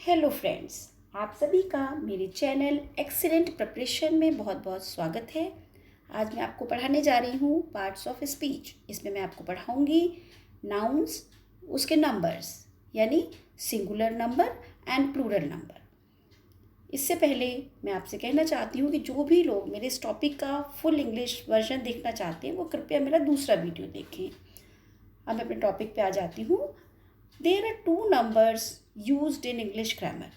Hello friends, आप सभी का मेरे चैनल एक्सीलेंट प्रिपरेशन में बहुत बहुत स्वागत है। आज मैं आपको पढ़ाने जा रही हूँ पार्ट्स ऑफ स्पीच। इसमें मैं आपको पढ़ाऊँगी नाउन्स, उसके नंबर्स यानी singular number and plural number. इससे पहले मैं आपसे कहना चाहती हूँ कि जो भी लोग मेरे इस टॉपिक का फुल इंग्लिश वर्जन देखना चाहते हैं वो कृपया मेरा दूसरा वीडियो देखें। अब मैं अपने टॉपिक पे आ जाती हूँ। There are two numbers used in English grammar,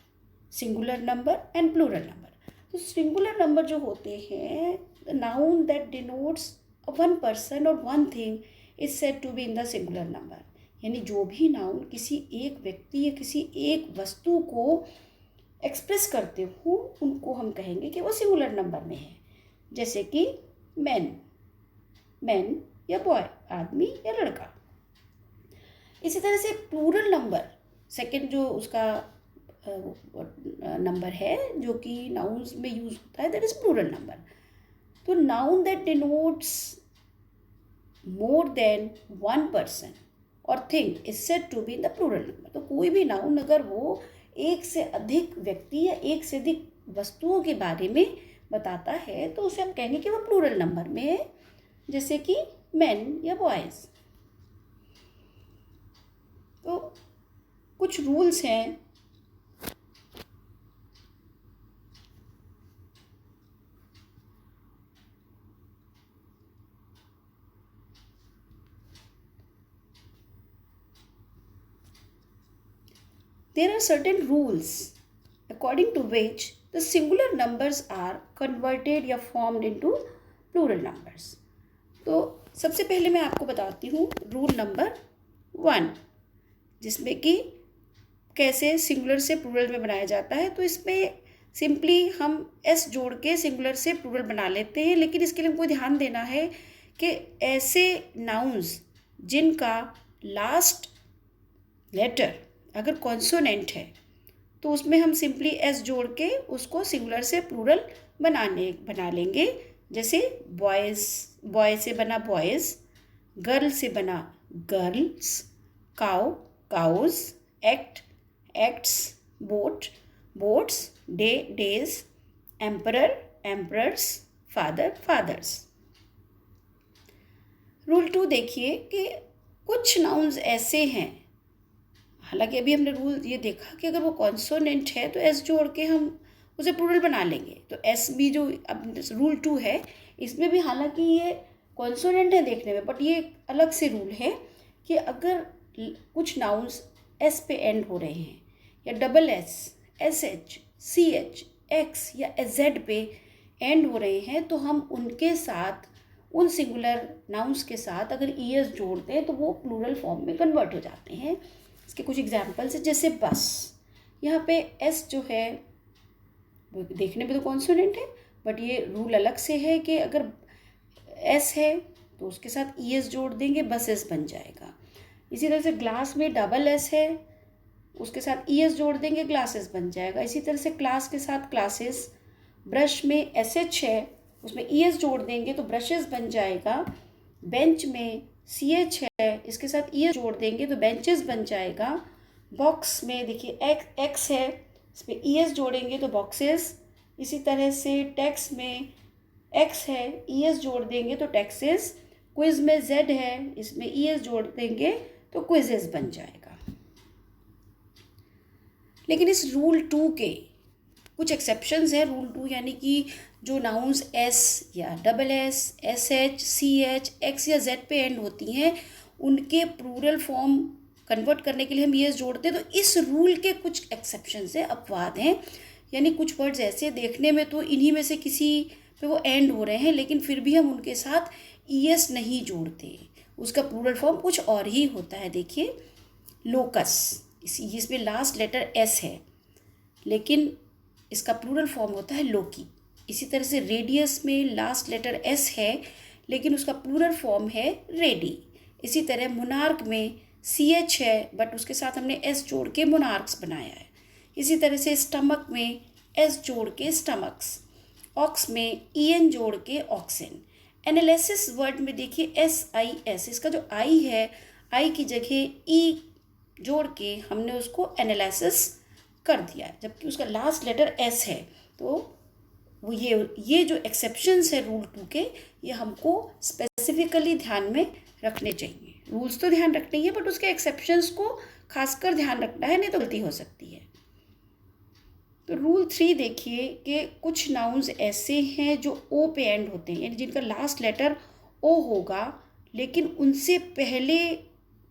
singular number and plural number. तो singular number जो होते हैं, the noun that denotes one person or one thing is said to be in the singular number. यानी जो भी noun किसी एक व्यक्ति या किसी एक वस्तु को एक्सप्रेस करते हो उनको हम कहेंगे कि वो सिंगुलर नंबर में है। जैसे कि मैन, मैन या बॉय, आदमी या लड़का। इसी तरह से प्लूरल नंबर, सेकंड जो उसका नंबर है जो कि नाउन्स में यूज होता है, दैट इज प्लूरल नंबर। तो noun that denotes more than one person और thing is said to be in the plural number. तो कोई भी नाउन अगर वो एक से अधिक व्यक्ति या एक से अधिक वस्तुओं के बारे में बताता है तो उसे हम कहेंगे कि वो प्लूरल नंबर में है। जैसे कि मैन या बॉयज़। तो कुछ रूल्स हैं। There are certain rules according to which the singular numbers are converted या formed into plural numbers. तो सबसे पहले मैं आपको बताती हूँ रूल नंबर 1, जिसमें कि कैसे सिंगुलर से प्लूरल में बनाया जाता है। तो इसमें सिंपली हम एस जोड़ के सिंगुलर से प्लूरल बना लेते हैं, लेकिन इसके लिए हमको ध्यान देना है कि ऐसे नाउन्स जिनका लास्ट लेटर अगर कॉन्सोनेंट है तो उसमें हम सिंपली एस जोड़ के उसको सिंगुलर से प्लूरल बना लेंगे। जैसे बॉयज़, बॉय से बना बॉयज़, गर्ल से बना girls, cow cows, act acts, boat boats, day days, emperor emperors, father fathers. Rule 2 देखिए कि कुछ नाउन्स ऐसे हैं, हालांकि अभी हमने रूल ये देखा कि अगर वो कॉन्सोनेंट है तो एस जोड़ के हम उसे प्लूरल बना लेंगे। तो एस भी जो अब रूल 2 है इसमें भी हालांकि ये कॉन्सोनेंट है देखने में, बट ये अलग से रूल है कि अगर कुछ नाउन्स एस पे एंड हो रहे हैं या double s, s h, c h, x या जेड पे एंड हो रहे हैं तो हम उनके साथ, उन सिंगुलर नाउन्स के साथ अगर ई एस जोड़ते हैं तो वो प्लूरल फॉर्म में कन्वर्ट हो जाते हैं। इसके कुछ एग्जाम्पल्स है, जैसे बस, यहाँ पे एस जो है वो देखने में तो कॉन्सोनेंट है, बट ये रूल अलग से है कि अगर एस है तो उसके साथ ई एस जोड़ देंगे, बसेस बन जाएगा। इसी तरह से ग्लास में डबल एस है, उसके साथ ई एस जोड़ देंगे, ग्लासेस बन जाएगा। इसी तरह से क्लास के साथ क्लासेस, ब्रश में एस एच है, उसमें ई एस जोड़ देंगे तो ब्रशेस बन जाएगा। बेंच में सी एच है, इसके साथ ई एस जोड़ देंगे तो बेंचेस बन जाएगा। बॉक्स में देखिए एक्स है, इसमें ई एस जोड़ेंगे तो बॉक्सेस। इसी तरह से टेक्स्ट में एक्स है, ई एस जोड़ देंगे तो टैक्सेस। क्विज में जेड है, इसमें ई एस जोड़ देंगे तो क्विजेस बन जाएगा। लेकिन इस रूल 2 के कुछ एक्सेप्शंस हैं। रूल 2 यानी कि जो नाउन्स एस या double s, s h, c h, x या जेड पे एंड होती हैं उनके प्लूरल फॉर्म कन्वर्ट करने के लिए हम एस जोड़ते हैं। तो इस रूल के कुछ एक्सेप्शंस हैं, अपवाद हैं। यानी कुछ वर्ड्स ऐसे देखने में तो इन्हीं में से किसी पे वो एंड हो रहे हैं, लेकिन फिर भी हम उनके साथ ई एस नहीं जोड़ते, उसका प्लूरल फॉर्म कुछ और ही होता है। देखिए लोकस, इसमें लास्ट लेटर एस है लेकिन इसका प्लूरल फॉर्म होता है लोकी। इसी तरह से रेडियस में लास्ट लेटर एस है लेकिन उसका प्लूरल फॉर्म है रेडी। इसी तरह मोनार्क में सी एच है बट उसके साथ हमने एस जोड़ के मोनार्क्स बनाया है। इसी तरह से स्टमक में एस जोड़ के स्टमक्स, ऑक्स में ई एन जोड़ के ऑक्सन। एनालिसिस वर्ड में देखिए एस आई एस, इसका जो आई है, आई की जगह ई जोड़ के हमने उसको एनालिसिस कर दिया, जबकि उसका लास्ट लेटर एस है। तो वो ये जो एक्सेप्शंस है रूल 2 के, ये हमको स्पेसिफिकली ध्यान में रखने चाहिए। रूल्स तो ध्यान रखने ही है, बट उसके एक्सेप्शंस को खासकर ध्यान रखना है, नहीं तो गलती हो सकती है। तो रूल 3 देखिए कि कुछ नाउन्स ऐसे हैं जो ओ पे एंड होते हैं, यानी जिनका लास्ट लेटर ओ होगा, लेकिन उनसे पहले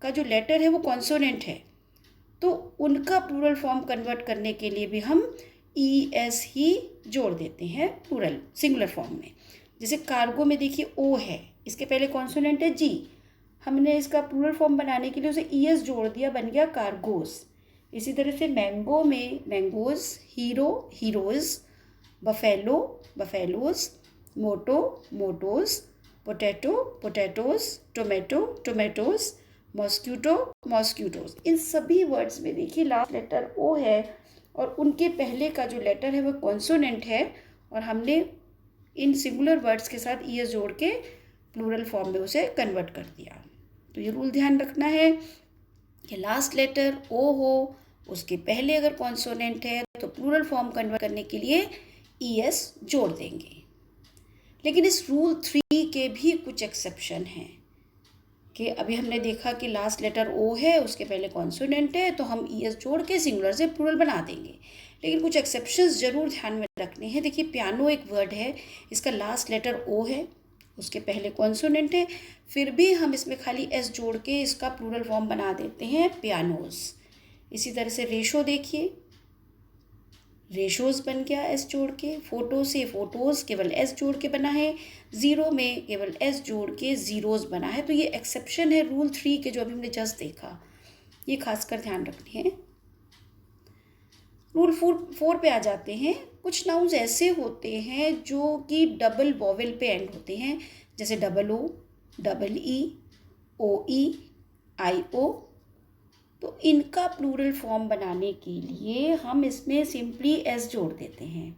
का जो लेटर है वो कॉन्सोनेंट है, तो उनका प्लूरल फॉर्म कन्वर्ट करने के लिए भी हम ई एस ही जोड़ देते हैं प्लूरल सिंगुलर फॉर्म में। जैसे कार्गो में देखिए ओ है, इसके पहले कॉन्सोनेंट है जी, हमने इसका प्लूरल फॉर्म बनाने के लिए उसे ई एस जोड़ दिया, बन गया कार्गोस। इसी तरह से मैंगो में mangoes, hero heroes, buffalo buffaloes, motto mottoes, potato potatoes, tomato tomatoes, mosquito mosquitoes. इन सभी वर्ड्स में देखिए लास्ट लेटर ओ है और उनके पहले का जो लेटर है वो कॉन्सोनेंट है, और हमने इन सिंगुलर वर्ड्स के साथ ई एस जोड़ के प्लूरल फॉर्म में उसे कन्वर्ट कर दिया। तो ये रूल ध्यान रखना है कि लास्ट लेटर ओ हो, उसके पहले अगर कॉन्सोनेंट है तो प्लूरल फॉर्म कन्वर्ट करने के लिए ई एस जोड़ देंगे। लेकिन इस रूल 3 के भी कुछ एक्सेप्शन हैं कि अभी हमने देखा कि लास्ट लेटर ओ है, उसके पहले कॉन्सोनेंट है, तो हम ई एस जोड़ के सिंगुलर से प्लूरल बना देंगे। लेकिन कुछ एक्सेप्शंस जरूर ध्यान में रखने हैं। देखिए पियानो एक वर्ड है, इसका लास्ट लेटर ओ है, उसके पहले कॉन्सोनेंट है, फिर भी हम इसमें खाली एस जोड़ के इसका प्लूरल फॉर्म बना देते हैं पियानोज। इसी तरह से रेशो देखिए, रेशोज बन गया एस जोड़ के, फोटो से फोटोज केवल एस जोड़ के बना है, ज़ीरो में केवल एस जोड़ के ज़ीरोज बना है। तो ये एक्सेप्शन है रूल 3 के जो अभी हमने जस्ट देखा, ये खासकर ध्यान रखने हैं। रूल 4 पे आ जाते हैं। कुछ नाउन्स ऐसे होते हैं जो कि डबल वॉवेल पे एंड होते हैं, जैसे डबल ओ, डबल ई, ओ ई, आई ओ। तो इनका प्लूरल फॉर्म बनाने के लिए हम इसमें सिंपली एस जोड़ देते हैं।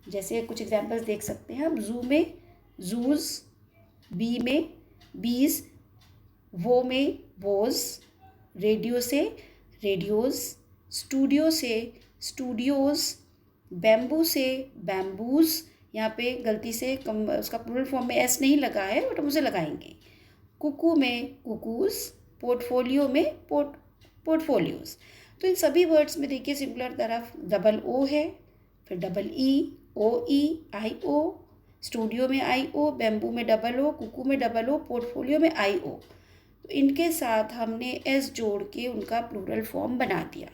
जैसे कुछ एग्जांपल्स देख सकते हैं हम, जू में जूज, बी में बीज, वो में वोज, रेडियो से रेडियोज, स्टूडियो से स्टूडियोज, बैम्बू से बैम्बूज। यहाँ पे गलती से उसका प्लूरल फॉर्म में एस नहीं लगा है, बट हम उसे लगाएंगे। कुकू में कुकूज, पोर्टफोलियो में पोर्टफोलियोज। तो इन सभी वर्ड्स में देखिए सिंगुलर तरफ डबल ओ है, फिर डबल ई, ओ ई, आई ओ, स्टूडियो में आई ओ, बैम्बू में डबल ओ, कुकू में डबल ओ, पोर्टफोलियो में आई ओ। तो इनके साथ हमने एस जोड़ के उनका प्लूरल फॉर्म बना दिया।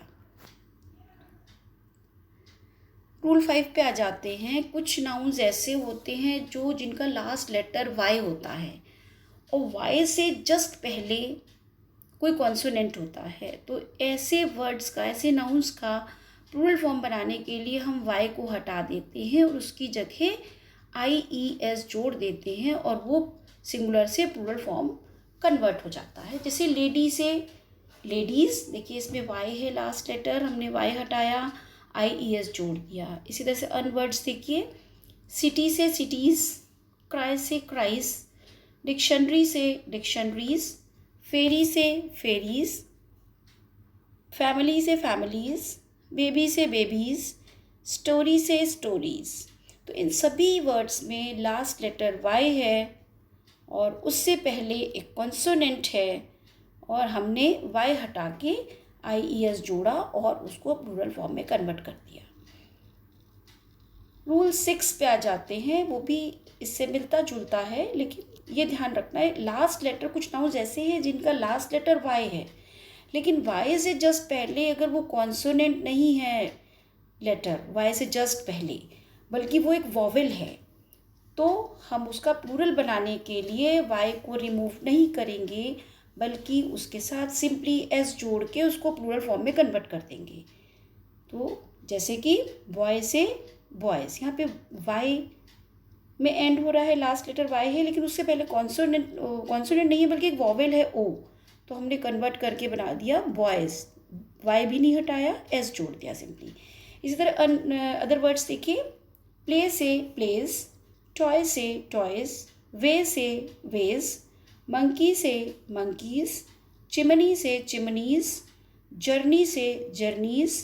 रूल 5 पे आ जाते हैं। कुछ नाउन्स ऐसे होते हैं जो जिनका लास्ट लेटर वाई होता है और वाई से जस्ट पहले कोई कॉन्सोनेंट होता है, तो ऐसे वर्ड्स का, ऐसे नाउन्स का प्लूरल फॉर्म बनाने के लिए हम वाई को हटा देते हैं और उसकी जगह आई ई एस जोड़ देते हैं और वो सिंगुलर से प्लूरल फॉर्म कन्वर्ट हो जाता है। जैसे लेडी से लेडीज़, देखिए इसमें वाई है लास्ट लेटर, हमने वाई हटाया, आई ई एस जोड़ दिया। इसी तरह से अनवर्ड्स देखिए, सिटी से सिटीज़, क्राई से क्राइज, डिक्शनरी से डिक्शनरीज, फेरी से फेरीज, फैमिली से फैमिलीज़, बेबी से बेबीज़, स्टोरी से स्टोरीज़। तो इन सभी वर्ड्स में लास्ट लेटर वाई है और उससे पहले एक कॉन्सोनेंट है और हमने वाई हटा के आई ई एस जोड़ा और उसको प्लूरल फॉर्म में कन्वर्ट कर दिया। रूल 6 पे आ जाते हैं, वो भी इससे मिलता जुलता है, लेकिन ये ध्यान रखना है लास्ट लेटर, कुछ नाउन्स ऐसे हैं जिनका लास्ट लेटर वाई है, लेकिन वाई से जस्ट पहले अगर वो कॉन्सोनेंट नहीं है, लेटर वाई से जस्ट पहले, बल्कि वो एक वॉवेल है, तो हम उसका प्लूरल बनाने के लिए वाई को रिमूव नहीं करेंगे, बल्कि उसके साथ सिंपली एस जोड़ के उसको प्लूरल फॉर्म में कन्वर्ट कर देंगे। तो जैसे कि बॉय से बॉयज़, यहाँ पे वाई में एंड हो रहा है, लास्ट लेटर वाई है, लेकिन उससे पहले कॉन्सोनेंट नहीं है बल्कि एक वॉवेल है ओ, तो हमने कन्वर्ट करके बना दिया बॉयज़। वाई भी नहीं हटाया, एस जोड़ दिया सिंपली। इसी तरह अदर वर्ड्स देखिए, प्ले से प्लेज, टॉय से टॉयज़, वे से वेज, मंकी से मंकीज़, चिमनी से चिमनीज़, जर्नी से जर्नीज़,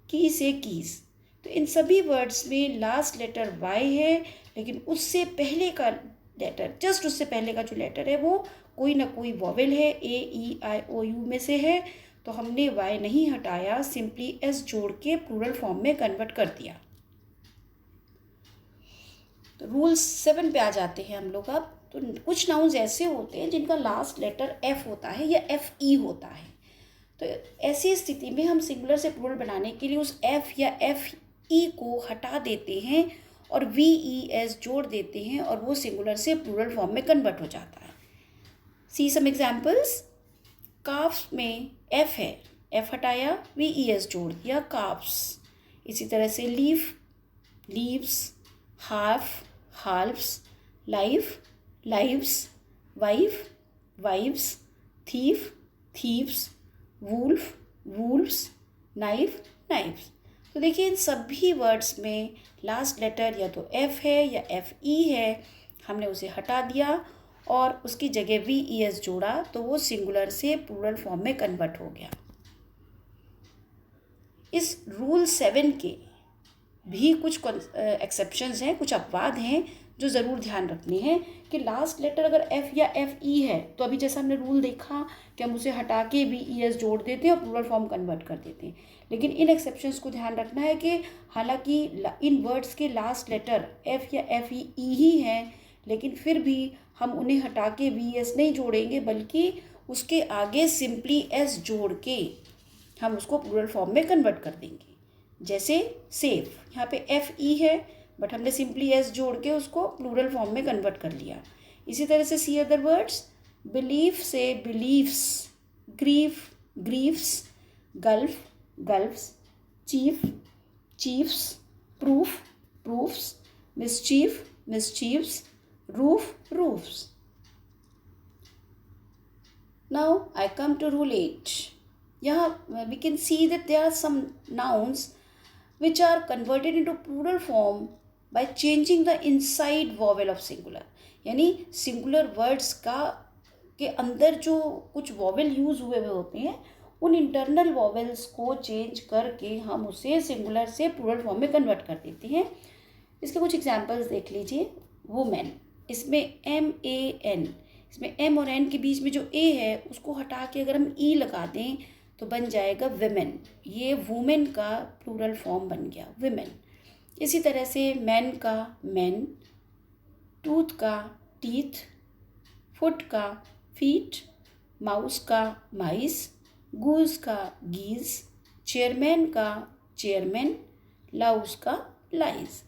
की से कीज़। तो इन सभी वर्ड्स में लास्ट लेटर वाई है, लेकिन उससे पहले का लेटर, जस्ट उससे पहले का जो लेटर है वो कोई ना कोई वॉवेल है, AEIOU में से है। तो हमने वाई नहीं हटाया, सिंपली एस जोड़ के प्लूरल फॉर्म में कन्वर्ट कर दिया। तो रूल 7 पे आ जाते हैं हम लोग अब। तो कुछ नाउन्स ऐसे होते हैं जिनका लास्ट लेटर एफ होता है या FE होता है। तो ऐसी स्थिति में हम सिंगुलर से प्लूरल बनाने के लिए उस एफ या FE को हटा देते हैं और VES जोड़ देते हैं और वो सिंगुलर से प्लूरल फॉर्म में कन्वर्ट हो जाता है। सी सम एग्जाम्पल्स। काफ्स में F है, F हटाया, VES जोड़ दिया, काफ्स। इसी तरह से leaf, leaves, half, halfs, life, lives, wife, wives, thief, thieves, wolf, wolfs, knife, knifes. तो देखिए इन सभी वर्ड्स में लास्ट लेटर या तो F है या FE है, हमने उसे हटा दिया और उसकी जगह VES जोड़ा तो वो सिंगुलर से प्लूरल फॉर्म में कन्वर्ट हो गया। इस रूल 7 के भी कुछ एक्सेप्शंस हैं, कुछ अपवाद हैं जो ज़रूर ध्यान रखने हैं कि लास्ट लेटर अगर F या FE है तो अभी जैसा हमने रूल देखा कि हम उसे हटा के VES जोड़ देते हैं और प्लूरल फॉर्म कन्वर्ट कर देते हैं। लेकिन इन एक्सेप्शंस को ध्यान रखना है कि हालांकि इन वर्ड्स के लास्ट लेटर F या FE ही हैं, लेकिन फिर भी हम उन्हें हटा के VES नहीं जोड़ेंगे, बल्कि उसके आगे सिंपली S जोड़ के हम उसको प्लूरल फॉर्म में कन्वर्ट कर देंगे। जैसे सेफ, यहाँ पे FE है बट हमने सिंपली S जोड़ के उसको प्लूरल फॉर्म में कन्वर्ट कर लिया। इसी तरह से सी अदर वर्ड्स। बिलीफ से beliefs, grief, griefs, gulf, gulfs, chief, chiefs, proof, proofs, mischief, mischiefs, roof, roofs. Now I come to rule 8. यहाँ we can see that there are some nouns which are converted into plural form by changing the inside vowel of singular। यानी singular words के अंदर जो कुछ vowel use हुए होते हैं, उन internal vowels को change करके हम उसे singular से plural form में convert कर देते हैं। इसके कुछ examples देख लीजिए। woman, इसमें MAN, इसमें M और N के बीच में जो A है उसको हटा के अगर हम E लगा दें तो बन जाएगा विमेन। ये वुमेन का प्लूरल फॉर्म बन गया, विमेन। इसी तरह से मैन का मैन, टूथ का टीथ, फुट का फीट, माउस का माइस, गूज का गीज, चेयरमैन का चेयरमैन, लाउस का लाइज।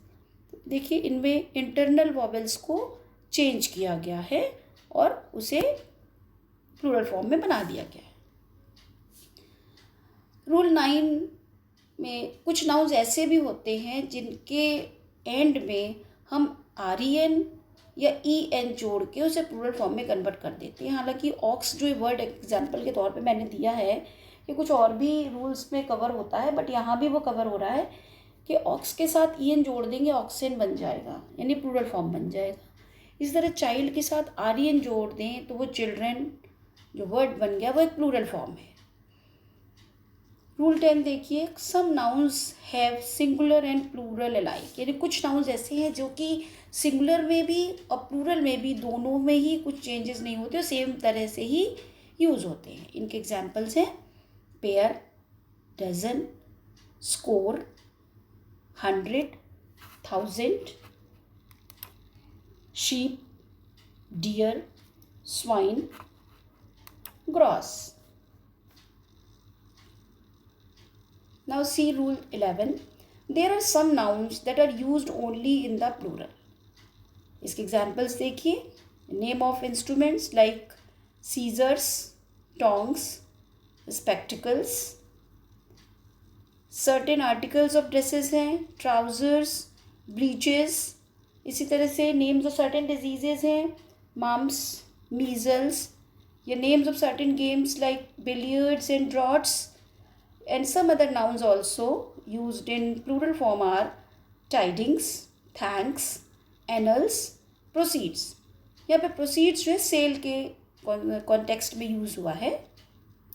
देखिए इनमें इंटरनल वॉवेल्स को चेंज किया गया है और उसे प्लूरल फॉर्म में बना दिया गया है। रूल 9 में कुछ नाउन्स ऐसे भी होते हैं जिनके एंड में हम REN या EN जोड़ के उसे प्लूरल फॉर्म में कन्वर्ट कर देते हैं। हालांकि ऑक्स जो वर्ड एग्जांपल के तौर पे मैंने दिया है, ये कुछ और भी रूल्स में कवर होता है, बट यहाँ भी वो कवर हो रहा है कि ऑक्स के साथ EN जोड़ देंगे, ऑक्सेन बन जाएगा, यानी प्लूरल फॉर्म बन जाएगा। इस तरह चाइल्ड के साथ REN जोड़ दें तो वो चिल्ड्रेन जो वर्ड बन गया वो एक प्लूरल फॉर्म है। रूल 10 देखिए। Some nouns have singular and plural alike, यानी कुछ नाउन्स ऐसे हैं जो कि सिंगुलर में भी और प्लूरल में भी, दोनों में ही कुछ चेंजेस नहीं होते और सेम तरह से ही यूज़ होते हैं। इनके एग्जांपल्स हैं pair, dozen, score, 100, 1000, sheep, deer, swine, gross. Now see rule 11. There are some nouns that are used only in the plural. इसके examples देखिए। Name of instruments like scissors, tongs, spectacles. Certain articles of dresses हैं trousers, breeches. इसी तरह से names of certain diseases हैं mumps, measles. या names of certain games like billiards and draughts. And some other nouns also used in plural form are tidings, thanks, annals, proceeds. यहाँ पे proceeds जो है cell के कॉन्टेक्स्ट में use हुआ है।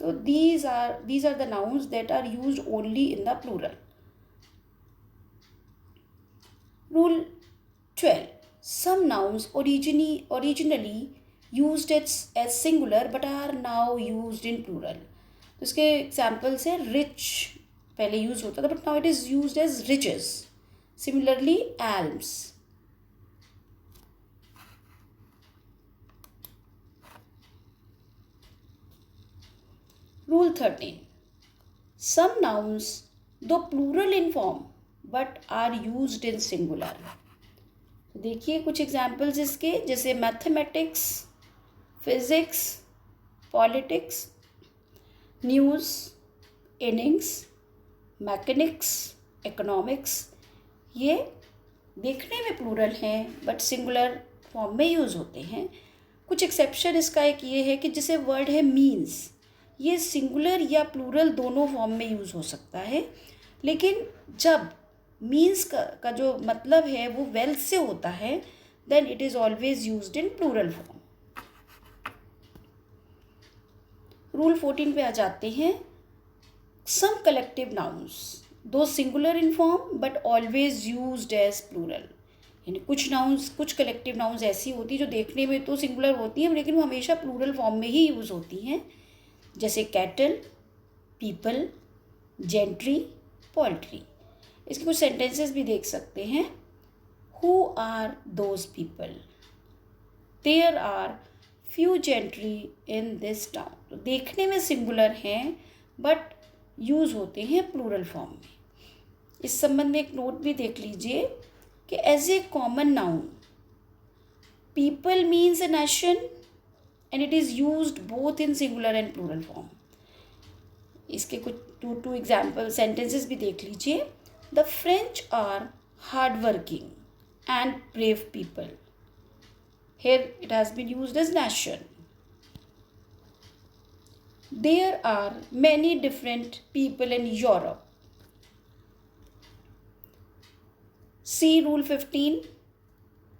तो these are the nouns that are used only in the plural. Rule 12. Some nouns originally used as singular but are now used in plural. तो इसके एग्जाम्पल्स है रिच, पहले यूज होता था but now it is used as riches. Similarly alms. Rule 13. Some nouns, though plural in form, but are used in singular. देखिए कुछ examples इसके, जैसे mathematics, physics, politics, news, innings, mechanics, economics. ये देखने में प्लूरल हैं बट सिंगुलर फॉर्म में use होते हैं. कुछ एक्सेप्शन इसका एक ये है कि जैसे वर्ड है मीन्स, ये सिंगुलर या प्लूरल दोनों फॉर्म में यूज़ हो सकता है, लेकिन जब मीन्स का जो मतलब है वो वेल्थ से होता है then it is always used in plural form. Rule 14 पे आ जाते हैं. Some collective nouns though singular in form but always used as plural. यानी कुछ कलेक्टिव नाउन्स ऐसी होती है जो देखने में तो सिंगुलर होती हैं लेकिन वो हमेशा प्लूरल फॉर्म में ही यूज़ होती हैं, जैसे कैटल, पीपल, जेंट्री, पोल्ट्री. इसके कुछ सेंटेंसेस भी देख सकते हैं. Who are those people, there are few gentry in this town. तो देखने में सिंगुलर हैं बट यूज़ होते हैं प्लूरल फॉर्म में. इस संबंध में एक नोट भी देख लीजिए कि as a common noun people means a nation and it is used both in singular and plural form. इसके कुछ टू एग्जाम्पल सेंटेंसेस भी देख लीजिए. The French are hard working and brave people. Here it has been used as nation. There are many different people in Europe. See Rule 15.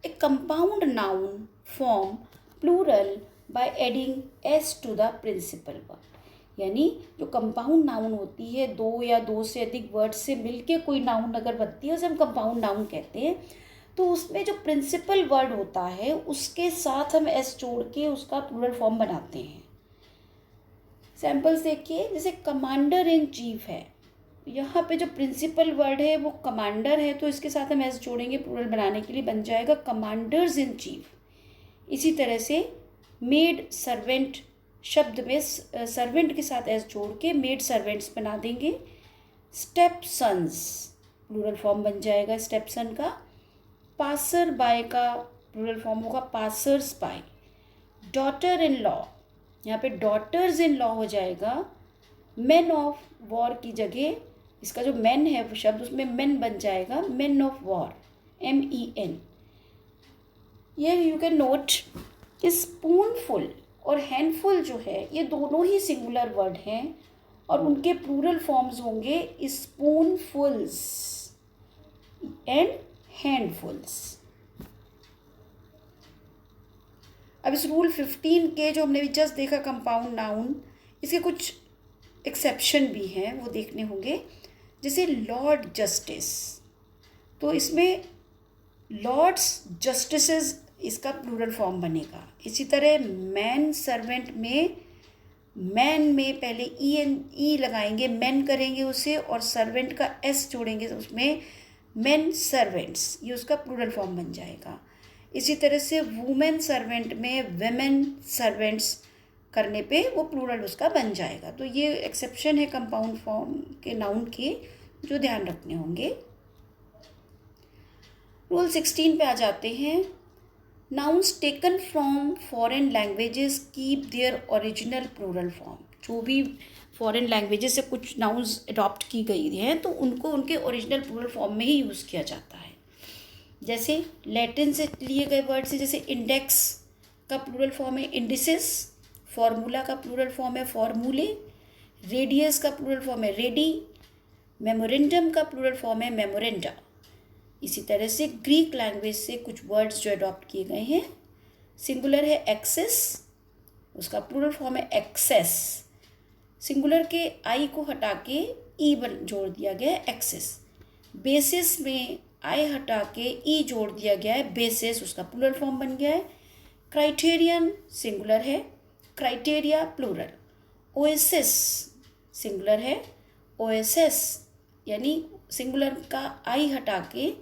A compound noun form plural by adding s to the principal word. यानी जो compound noun होती है, दो या दो से अधिक word से मिलके कोई नाउन अगर बनती है उसे हम कंपाउंड नाउन कहते हैं. तो उसमें जो प्रिंसिपल वर्ड होता है उसके साथ हम एस जोड़ के उसका प्लूरल फॉर्म बनाते हैं. सैम्पल्स देखिए, जैसे कमांडर इन चीफ है, यहाँ पे जो प्रिंसिपल वर्ड है वो कमांडर है तो इसके साथ हम एस जोड़ेंगे प्लूरल बनाने के लिए, बन जाएगा कमांडर्स इन चीफ. इसी तरह से मेड सर्वेंट शब्द में सर्वेंट के साथ एस जोड़ के मेड सर्वेंट्स बना देंगे. स्टेप सन्स प्लूरल फॉर्म बन जाएगा स्टेप सन का. पासर बाय का प्लूरल फॉर्म होगा passers bye. Daughter in law, यहाँ पे डॉटर्स इन लॉ हो जाएगा. मेन ऑफ वॉर की जगह इसका जो मेन है शब्द उसमें मेन बन जाएगा मेन ऑफ वॉर, MEN. ये यू कैन नोट कि स्पूनफुल और हैंडफुल जो है ये दोनों ही सिंगुलर वर्ड हैं और उनके प्लूरल फॉर्म्स होंगे स्पूनफुल्स एंड हैंडफुल्स. अब इस रूल 15 के जो हमने जस्ट देखा कंपाउंड नाउन, इसके कुछ एक्सेप्शन भी हैं वो देखने होंगे. जैसे लॉर्ड जस्टिस, तो इसमें लॉर्ड्स जस्टिसेस इसका प्लूरल फॉर्म बनेगा. इसी तरह मैन सर्वेंट में मैन में पहले ई लगाएंगे, मैन करेंगे उसे और सर्वेंट का एस जोड़ेंगे उसमें, मैन सर्वेंट्स, ये उसका प्लूरल फॉर्म बन जाएगा. इसी तरह से वुमेन सर्वेंट में वेमेन सर्वेंट्स करने पे वो प्लूरल उसका बन जाएगा. तो ये एक्सेप्शन है कंपाउंड फॉर्म के नाउन के जो ध्यान रखने होंगे. रूल 16 पे आ जाते हैं. Nouns taken from foreign languages keep their original plural form. जो भी फॉरेन लैंग्वेजेस से कुछ नाउन्स अडॉप्ट की गई हैं तो उनको उनके ओरिजिनल प्लूरल फॉर्म में ही यूज़ किया जाता है. जैसे लैटिन से लिए गए वर्ड से, जैसे इंडेक्स का प्लूरल फॉर्म है इंडिसेस, फॉर्मूला का प्लूरल फॉर्म है फॉर्मूले, रेडियस का प्लूरल फॉर्म है रेडी, मेमोरेंडम का प्लूरल फॉर्म है मेमोरेंडा. इसी तरह से ग्रीक लैंग्वेज से कुछ वर्ड्स जो अडॉप्ट किए गए हैं, सिंगुलर है एक्सेस, उसका प्लूरल फॉर्म है एक्सेस. सिंगुलर के आई को हटा के ई जोड़ दिया गया है एक्सेस. बेसिस में आई हटा के ई जोड़ दिया गया है, बेसिस उसका प्लूरल फॉर्म बन गया है। क्राइटेरियन सिंगुलर है, क्राइटेरिया प्लूरल। ओएसिस सिंगुलर है, ओएसएस यानी सिंगुलर का आई हटा के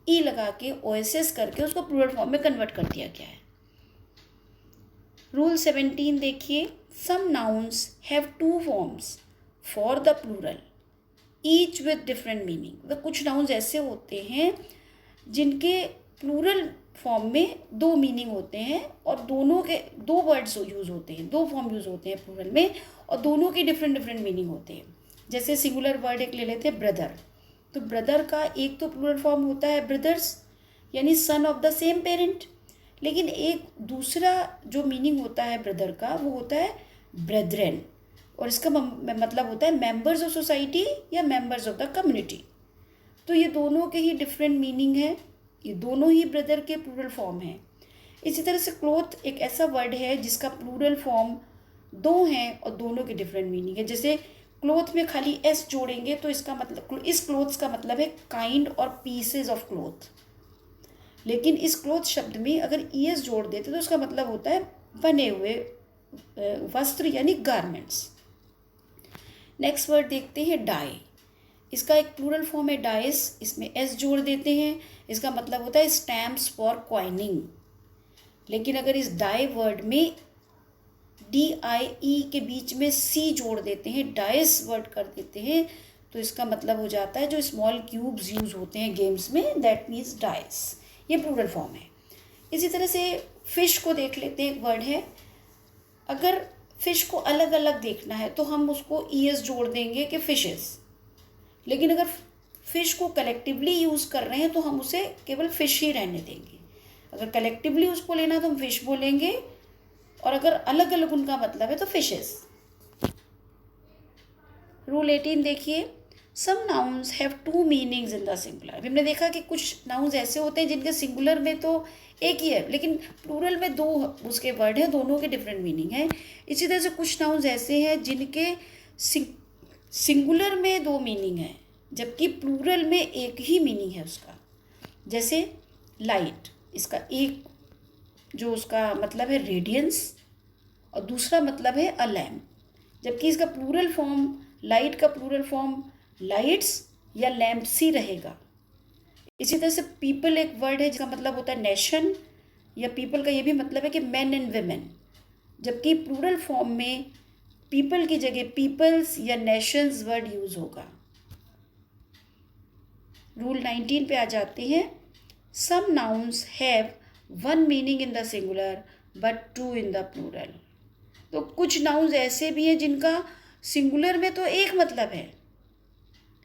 ई लगा के ओएसएस करके उसको प्लूरल फॉर्म में कन्वर्ट कर दिया गया है। रूल 17 देखिए, some nouns have two forms for the plural each with different meaning. तो कुछ नाउन्स ऐसे होते हैं जिनके प्लूरल फॉर्म में दो मीनिंग होते हैं और दोनों के दो वर्ड्स यूज़ होते हैं, दो फॉर्म यूज़ होते हैं प्लूरल में और दोनों के डिफरेंट डिफरेंट मीनिंग होते हैं। जैसे सिंगुलर वर्ड एक ले लेते हैं ब्रदर, तो ब्रदर का एक तो प्लूरल फॉर्म होता है ब्रदर्स यानी son of the same parent, लेकिन एक दूसरा जो मीनिंग होता है ब्रदर का वो होता है ब्रेदरेन, और इसका मतलब होता है मेंबर्स ऑफ सोसाइटी या मेंबर्स ऑफ द कम्युनिटी। तो ये दोनों के ही डिफरेंट मीनिंग है, ये दोनों ही ब्रदर के प्लूरल फॉर्म हैं। इसी तरह से क्लोथ एक ऐसा वर्ड है जिसका प्लूरल फॉर्म दो हैं और दोनों के डिफरेंट मीनिंग है। जैसे क्लोथ में खाली एस जोड़ेंगे तो इसका मतलब इस क्लोथ्स का मतलब है काइंड और पीसेज ऑफ क्लोथ, लेकिन इस क्लोथ शब्द में अगर ईएस जोड़ देते तो उसका मतलब होता है बने हुए वस्त्र यानी गारमेंट्स। नेक्स्ट वर्ड देखते हैं डाई, इसका एक प्लूरल फॉर्म है डाइस, इसमें एस जोड़ देते हैं, इसका मतलब होता है स्टैम्प्स फॉर कॉइनिंग। लेकिन अगर इस डाई वर्ड में DIE के बीच में C जोड़ देते हैं, डाइस वर्ड कर देते हैं, तो इसका मतलब हो जाता है जो स्मॉल क्यूब्स यूज़ होते हैं गेम्स में, दैट मीन्स डाइस। ये प्लूरल फॉर्म है। इसी तरह से फिश को देख लेते हैं, एक वर्ड है, अगर फिश को अलग अलग देखना है तो हम उसको ES जोड़ देंगे कि फिशेस, लेकिन अगर फिश को कलेक्टिवली यूज़ कर रहे हैं तो हम उसे केवल फिश ही रहने देंगे। अगर कलेक्टिवली उसको लेना तो हम फिश बोलेंगे, और अगर अलग अलग उनका मतलब है तो फिशेस। रूल 18 देखिए, some nouns have two meanings in the singular. अभी हमने देखा कि कुछ नाउन्स ऐसे होते हैं जिनके सिंगुलर में तो एक ही है लेकिन प्लूरल में दो उसके वर्ड हैं, दोनों के डिफरेंट मीनिंग है। इसी तरह से कुछ नाउन्स ऐसे हैं जिनके सिंगुलर में दो मीनिंग है जबकि प्लूरल में एक ही मीनिंग है उसका। जैसे लाइट, इसका एक जो उसका मतलब है रेडियंस और दूसरा मतलब है अ लैम्प, जबकि इसका प्लूरल फॉर्म लाइट का प्लूरल फॉर्म लाइट्स या लैम्प्स ही रहेगा। इसी तरह से पीपल एक वर्ड है जिसका मतलब होता है नेशन, या पीपल का ये भी मतलब है कि मैन एंड वेमेन, जबकि प्लूरल फॉर्म में पीपल की जगह पीपल्स या नेशंस वर्ड यूज होगा। रूल 19 पे आ जाते हैं, some nouns have one meaning in the singular but two in the plural. तो कुछ नाउन्स ऐसे भी हैं जिनका सिंगुलर में तो एक मतलब है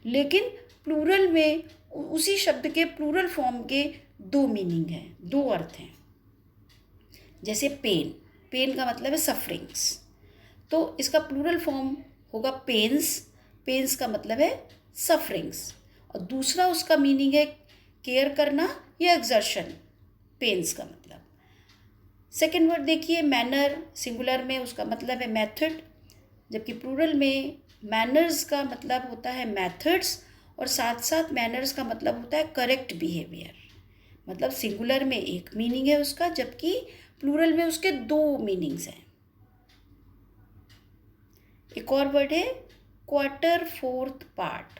लेकिन प्लूरल में उसी शब्द के प्लूरल फॉर्म के दो मीनिंग हैं, दो अर्थ हैं। जैसे पेन, पेन का मतलब है सफरिंग्स, तो इसका प्लूरल फॉर्म होगा पेन्स, पेन्स का मतलब है सफरिंग्स, और दूसरा उसका मीनिंग है केयर करना या एक्सर्शन, पेन्स का मतलब। सेकेंड वर्ड देखिए मैनर, सिंगुलर में उसका मतलब है मेथड, जबकि प्लूरल में मैनर्स का मतलब होता है मेथड्स, और साथ साथ मैनर्स का मतलब होता है करेक्ट बिहेवियर। मतलब सिंगुलर में एक मीनिंग है उसका जबकि प्लूरल में उसके दो मीनिंग्स हैं। एक और वर्ड है क्वार्टर फोर्थ पार्ट,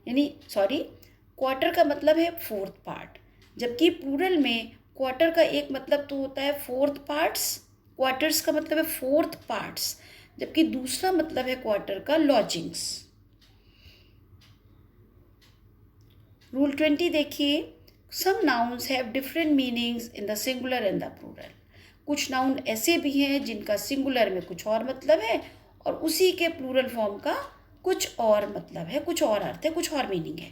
यानी क्वार्टर का मतलब है फोर्थ पार्ट, जबकि प्लूरल में क्वार्टर का एक मतलब तो होता है फोर्थ पार्ट्स, क्वार्टर्स का मतलब है फोर्थ पार्ट्स, जबकि दूसरा मतलब है क्वार्टर का लॉजिंग्स। रूल 20 देखिए, some nouns have different meanings in the singular and the plural. कुछ नाउन ऐसे भी हैं जिनका सिंगुलर में कुछ और मतलब है और उसी के प्लूरल फॉर्म का कुछ और मतलब है, कुछ और अर्थ है, कुछ और मीनिंग है।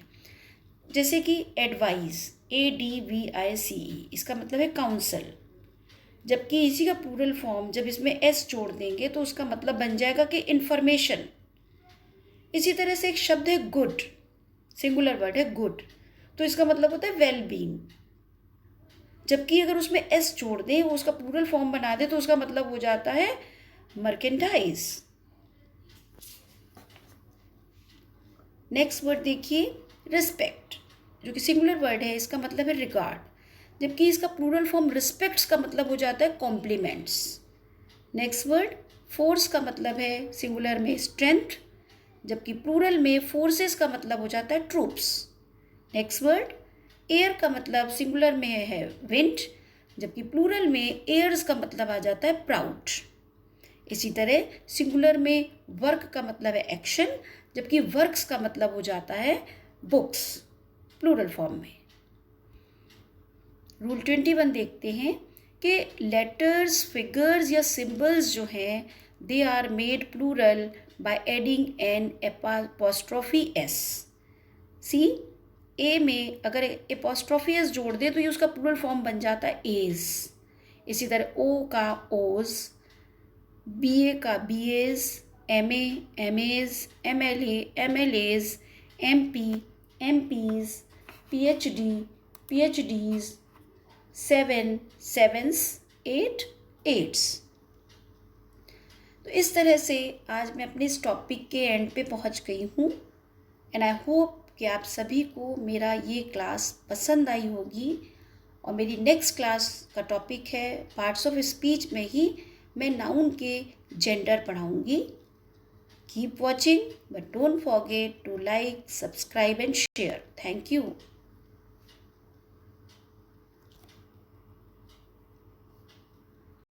जैसे कि एडवाइस, ADVICE, इसका मतलब है काउंसल, जबकि इसी का प्लूरल फॉर्म जब इसमें S जोड़ देंगे तो उसका मतलब बन जाएगा कि इंफॉर्मेशन। इसी तरह से एक शब्द है गुड, सिंगुलर वर्ड है गुड, तो इसका मतलब होता है वेल बीइंग, जबकि अगर उसमें S जोड़ दें, वो उसका प्लूरल फॉर्म बना दे तो उसका मतलब हो जाता है मर्केंटाइज। नेक्स्ट वर्ड देखिए रिस्पेक्ट, जो कि सिंगुलर वर्ड है, इसका मतलब है रिगार्ड, जबकि इसका प्लूरल फॉर्म रिस्पेक्ट्स का मतलब हो जाता है कॉम्प्लीमेंट्स। नेक्स्ट वर्ड फोर्स का मतलब है सिंगुलर में स्ट्रेंथ, जबकि प्लूरल में फोर्सेस का मतलब हो जाता है ट्रूप्स। नेक्स्ट वर्ड एयर का मतलब सिंगुलर में है विंड, जबकि प्लूरल में एयर्स का मतलब आ जाता है प्राउड। इसी तरह सिंगुलर में वर्क का मतलब है एक्शन, जबकि वर्क्स का मतलब हो जाता है बुक्स प्लूरल फॉर्म में। रूल 21 देखते हैं कि लेटर्स, फिगर्स या सिंबल्स जो हैं they are made plural by adding an apostrophe S. See A में अगर एपोस्ट्रोफी एस जोड़ दें तो ये उसका प्लूरल फॉर्म बन जाता है एज। इसी तरह ओ का ओज, बी ए का B A's, M A's, M L A's, M P's, P H D's, sevens, eights. तो इस तरह से आज मैं अपने इस टॉपिक के एंड पे पहुंच गई हूँ एंड आई होप कि आप सभी को मेरा ये क्लास पसंद आई होगी। और मेरी नेक्स्ट क्लास का टॉपिक है पार्ट्स ऑफ स्पीच में ही मैं नाउन के जेंडर पढ़ाऊँगी। Keep watching but don't forget to like, subscribe and share. Thank you.